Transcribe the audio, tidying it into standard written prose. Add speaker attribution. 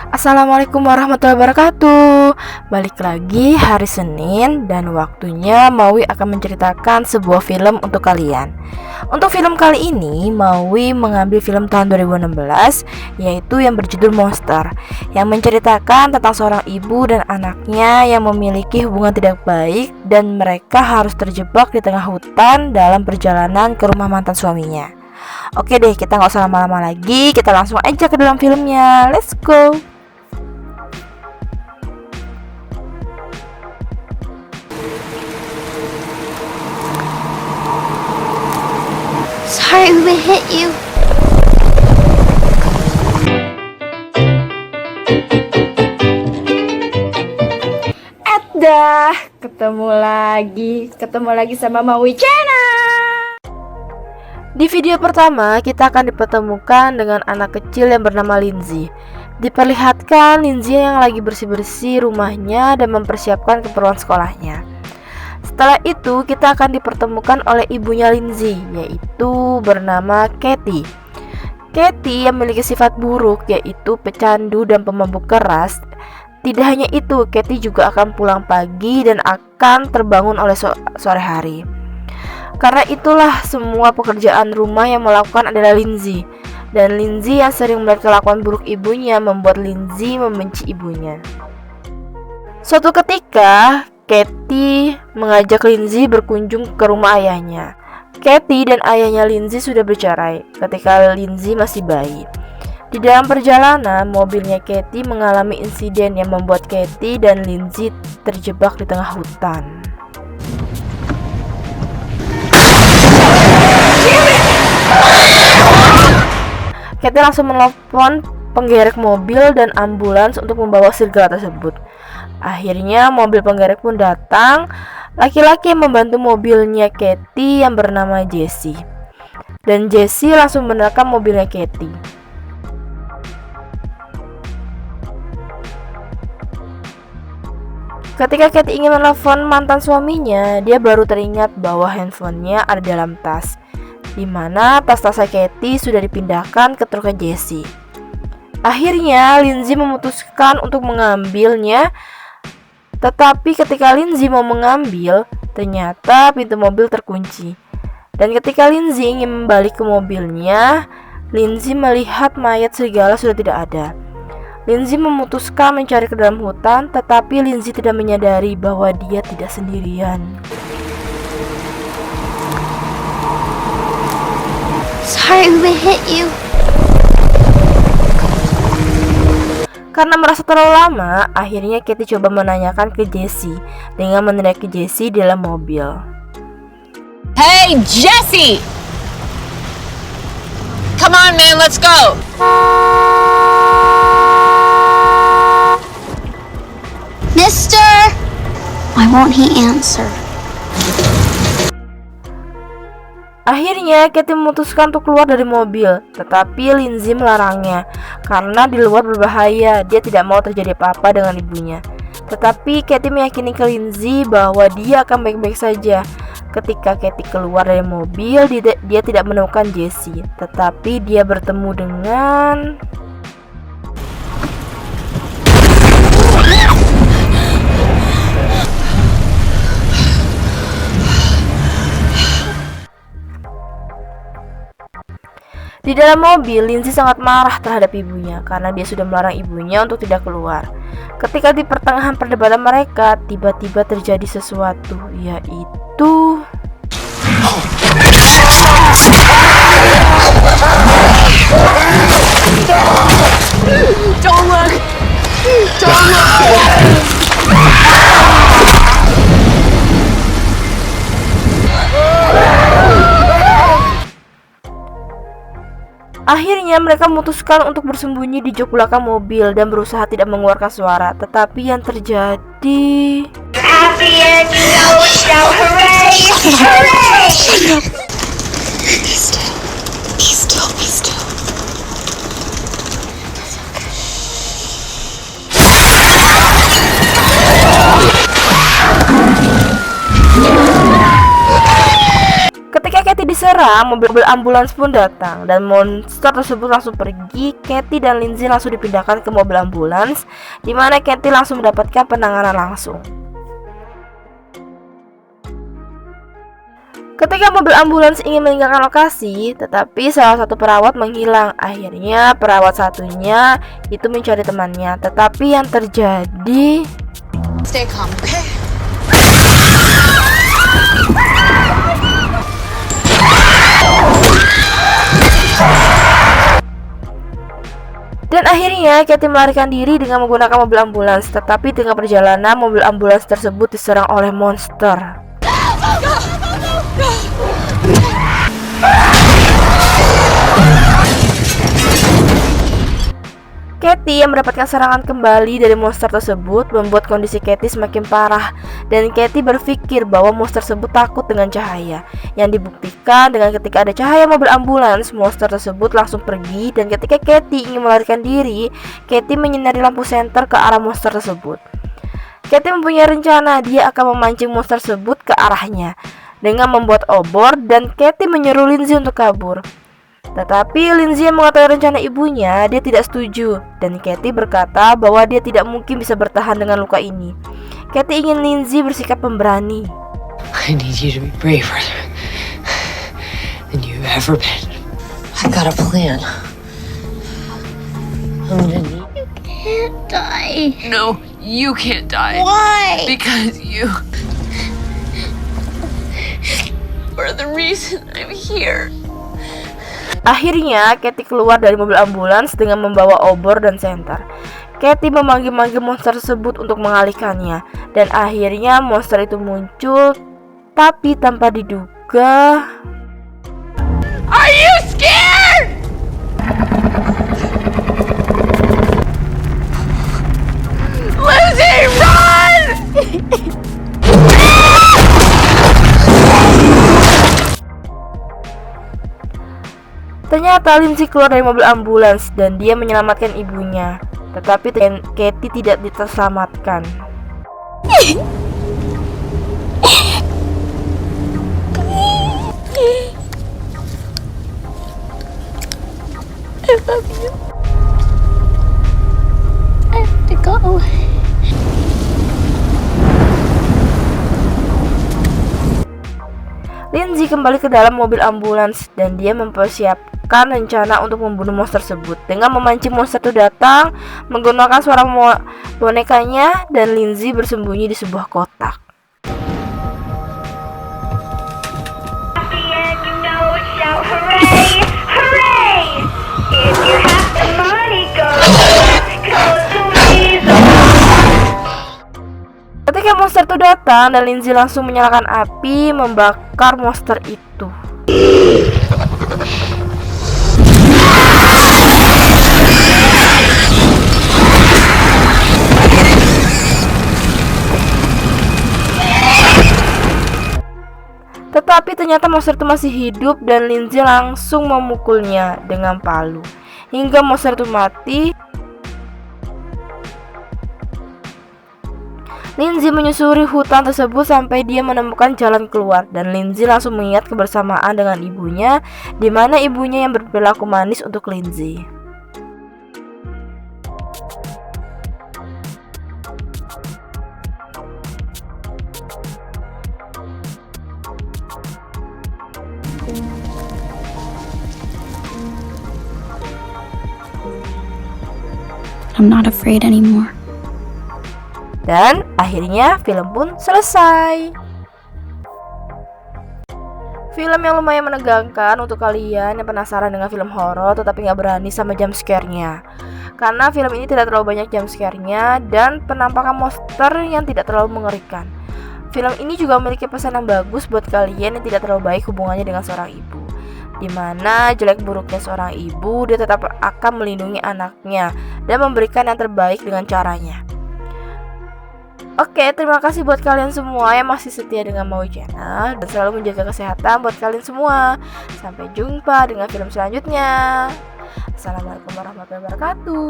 Speaker 1: Assalamualaikum warahmatullahi wabarakatuh. Balik lagi hari Senin dan waktunya Maui akan menceritakan sebuah film untuk kalian. Untuk film kali ini Maui mengambil film tahun 2016, yaitu yang berjudul Monster, yang menceritakan tentang seorang ibu dan anaknya yang memiliki hubungan tidak baik dan mereka harus terjebak di tengah hutan dalam perjalanan ke rumah mantan suaminya. Oke deh, kita gak usah lama-lama lagi, kita langsung aja ke dalam filmnya. Let's go.
Speaker 2: Sorry we hit you.
Speaker 1: Dah, ketemu lagi sama Maui Channel. Di video pertama, kita akan dipertemukan dengan anak kecil yang bernama Lindsay. Diperlihatkan Lindsay yang lagi bersih-bersih rumahnya dan mempersiapkan keperluan sekolahnya. Setelah itu, kita akan dipertemukan oleh ibunya Lindsay, yaitu bernama Katie. Katie yang memiliki sifat buruk, yaitu pecandu dan pemabuk keras. Tidak hanya itu, Katie juga akan pulang pagi dan akan terbangun oleh sore hari. Karena itulah semua pekerjaan rumah yang melakukan adalah Lindsay. Dan Lindsay yang sering melihat kelakuan buruk ibunya membuat Lindsay membenci ibunya. Suatu ketika, Katie mengajak Lindsay berkunjung ke rumah ayahnya. Katie dan ayahnya Lindsay sudah bercerai ketika Lindsay masih bayi. Di dalam perjalanan, mobilnya Katie mengalami insiden yang membuat Katie dan Lindsay terjebak di tengah hutan. Katie langsung menelpon penggerek mobil dan ambulans untuk membawa serigala tersebut. Akhirnya mobil penggerek pun datang. Laki-laki yang membantu mobilnya Katie yang bernama Jesse. Dan Jesse langsung menerkam mobilnya Katie. Ketika Katie ingin menelpon mantan suaminya, dia baru teringat bahwa handphonenya ada dalam tas, di mana tas-tasnya Katie sudah dipindahkan ke truknya Jesse. Akhirnya Lindsay memutuskan untuk mengambilnya. Tetapi ketika Lindsay mau mengambil, ternyata pintu mobil terkunci. Dan ketika Lindsay ingin balik ke mobilnya, Lindsay melihat mayat serigala sudah tidak ada. Lindsay memutuskan mencari ke dalam hutan, tetapi Lindsay tidak menyadari bahwa dia tidak sendirian.
Speaker 2: Sorry we hit you.
Speaker 1: Karena merasa terlalu lama, akhirnya Katie coba menanyakan ke Jesse dengan meneriaki Jesse di dalam mobil.
Speaker 3: Hey, Jesse! Come on, man, let's go!
Speaker 2: Mister! Why won't he answer?
Speaker 1: Akhirnya Katie memutuskan untuk keluar dari mobil, tetapi Lindsay melarangnya karena di luar berbahaya. Dia tidak mau terjadi apa-apa dengan ibunya. Tetapi Katie meyakini ke Lindsay bahwa dia akan baik-baik saja. Ketika Katie keluar dari mobil, dia tidak menemukan Jesse, tetapi dia bertemu dengan Di dalam mobil, Lindsay sangat marah terhadap ibunya karena dia sudah melarang ibunya untuk tidak keluar. Ketika di pertengahan perdebatan mereka, tiba-tiba terjadi sesuatu, yaitu
Speaker 3: Don't look! Don't look!
Speaker 1: Akhirnya mereka memutuskan untuk bersembunyi di jok belakang mobil dan berusaha tidak mengeluarkan suara. Tetapi yang terjadi, ketika Katie diserang segera mobil ambulans pun datang dan monster tersebut langsung pergi. Katie dan Lindsay langsung dipindahkan ke mobil ambulans, di mana Katie langsung mendapatkan penanganan langsung. Ketika mobil ambulans ingin meninggalkan lokasi, tetapi salah satu perawat menghilang. Akhirnya perawat satunya itu mencari temannya, tetapi yang terjadi...
Speaker 3: Stay calm, okay?
Speaker 1: Dan akhirnya Katie melarikan diri dengan menggunakan mobil ambulans, tetapi tengah perjalanan mobil ambulans tersebut diserang oleh monster. Katie yang mendapatkan serangan kembali dari monster tersebut membuat kondisi Katie semakin parah, dan Katie berpikir bahwa monster tersebut takut dengan cahaya, yang dibuktikan dengan ketika ada cahaya mobil ambulans, monster tersebut langsung pergi. Dan ketika Katie ingin melarikan diri, Katie menyinari lampu senter ke arah monster tersebut. Katie mempunyai rencana, dia akan memancing monster tersebut ke arahnya dengan membuat obor, dan Katie menyuruh Lindsay untuk kabur. Tetapi Lindsay yang mengetahui rencana ibunya, dia tidak setuju, dan Katie berkata bahwa dia tidak mungkin bisa bertahan dengan luka ini. Katie ingin Lindsay bersikap pemberani.
Speaker 4: I need you to be braver than you've ever been. I got a plan. I'm gonna need...
Speaker 2: Can't die.
Speaker 4: No, you can't die.
Speaker 2: Why?
Speaker 4: Because you are the reason I'm here.
Speaker 1: Akhirnya Katie keluar dari mobil ambulans dengan membawa obor dan senter. Katie memanggil-manggil monster tersebut untuk mengalihkannya, dan akhirnya monster itu muncul, tapi tanpa diduga.
Speaker 3: Are you scared? Lizzie, run!
Speaker 1: Ternyata Lindsay keluar dari mobil ambulans dan dia menyelamatkan ibunya. Tetapi Katie tidak terselamatkan.
Speaker 2: I love you. I have to go.
Speaker 1: Lindsay kembali ke dalam mobil ambulans dan dia mempersiapkan rencana untuk membunuh monster tersebut dengan memancing monster itu datang menggunakan suara bonekanya, dan Lindsay bersembunyi di sebuah kotak. Ketika monster itu datang dan Lindsay langsung menyalakan api membakar monster itu. Tetapi ternyata monster itu masih hidup dan Lindsay langsung memukulnya dengan palu hingga monster itu mati. Lindsay menyusuri hutan tersebut sampai dia menemukan jalan keluar, dan Lindsay langsung mengingat kebersamaan dengan ibunya, di mana ibunya yang berperilaku manis untuk Lindsay.
Speaker 2: I'm not afraid anymore.
Speaker 1: Dan akhirnya film pun selesai. Film yang lumayan menegangkan untuk kalian yang penasaran dengan film horor tetapi gak berani sama jump scare-nya. Karena film ini tidak terlalu banyak jump scare-nya dan penampakan monster yang tidak terlalu mengerikan. Film ini juga memiliki pesan yang bagus buat kalian yang tidak terlalu baik hubungannya dengan seorang ibu, dimana jelek buruknya seorang ibu, dia tetap akan melindungi anaknya dan memberikan yang terbaik dengan caranya. Oke, terima kasih buat kalian semua yang masih setia dengan Maui Channel dan selalu menjaga kesehatan buat kalian semua. Sampai jumpa dengan film selanjutnya. Assalamualaikum warahmatullahi wabarakatuh.